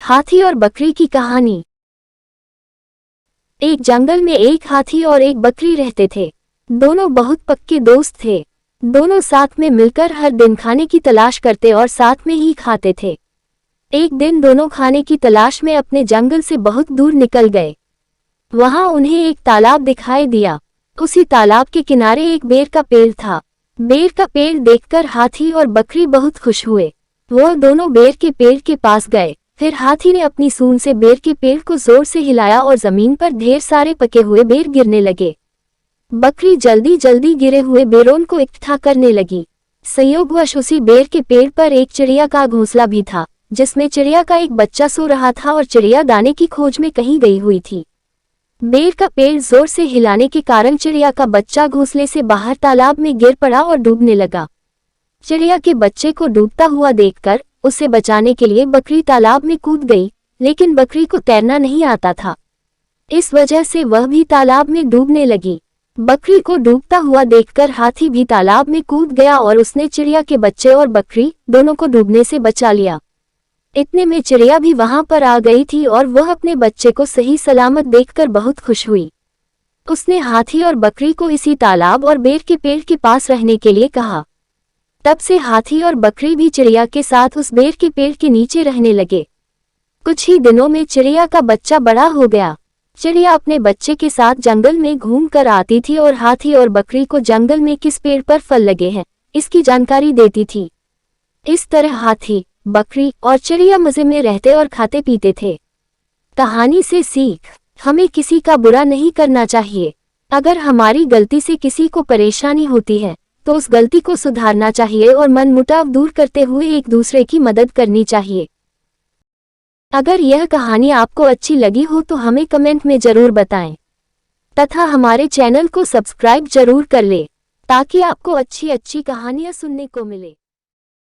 हाथी और बकरी की कहानी। एक जंगल में एक हाथी और एक बकरी रहते थे। दोनों बहुत पक्के दोस्त थे। दोनों साथ में मिलकर हर दिन खाने की तलाश करते और साथ में ही खाते थे। एक दिन दोनों खाने की तलाश में अपने जंगल से बहुत दूर निकल गए। वहां उन्हें एक तालाब दिखाई दिया। उसी तालाब के किनारे एक बेर का पेड़ था। बेर का पेड़ देखकर हाथी और बकरी बहुत खुश हुए। वो दोनों बेर के पेड़ के पास गए। फिर हाथी ने अपनी सूंड से बेर के पेड़ को जोर से हिलाया और जमीन पर ढेर सारे पके हुए बेर गिरने लगे। बकरी जल्दी जल्दी गिरे हुए बेरों को इकट्ठा करने लगी। संयोगवश उसी बेर के पेड़ पर एक चिड़िया का घोंसला भी था, जिसमें चिड़िया का एक बच्चा सो रहा था और चिड़िया दाने की खोज में कहीं गई हुई थी। बेर का पेड़ जोर से हिलाने के कारण चिड़िया का बच्चा घोंसले से बाहर तालाब में गिर पड़ा और डूबने लगा। चिड़िया के बच्चे को डूबता हुआ देखकर उसे बचाने के लिए बकरी तालाब में कूद गई, लेकिन बकरी को तैरना नहीं आता था। इस वजह से वह भी तालाब में डूबने लगी। बकरी को डूबता हुआ देखकर हाथी भी तालाब में कूद गया और उसने चिड़िया के बच्चे और बकरी दोनों को डूबने से बचा लिया। इतने में चिड़िया भी वहां पर आ गई थी और वह अपने बच्चे को सही सलामत देखकर बहुत खुश हुई। उसने हाथी और बकरी को इसी तालाब और बेर के पेड़ के पास रहने के लिए कहा। तब से हाथी और बकरी भी चिड़िया के साथ उस बेर के पेड़ के नीचे रहने लगे। कुछ ही दिनों में चिड़िया का बच्चा बड़ा हो गया। चिड़िया अपने बच्चे के साथ जंगल में घूम कर आती थी और हाथी और बकरी को जंगल में किस पेड़ पर फल लगे हैं इसकी जानकारी देती थी। इस तरह हाथी, बकरी और चिड़िया मजे में रहते और खाते पीते थे। कहानी से सीख, हमें किसी का बुरा नहीं करना चाहिए। अगर हमारी गलती से किसी को परेशानी होती है तो उस गलती को सुधारना चाहिए और मनमुटाव दूर करते हुए एक दूसरे की मदद करनी चाहिए। अगर यह कहानी आपको अच्छी लगी हो तो हमें कमेंट में जरूर बताएं तथा हमारे चैनल को सब्सक्राइब जरूर कर लें ताकि आपको अच्छी अच्छी कहानियां सुनने को मिले।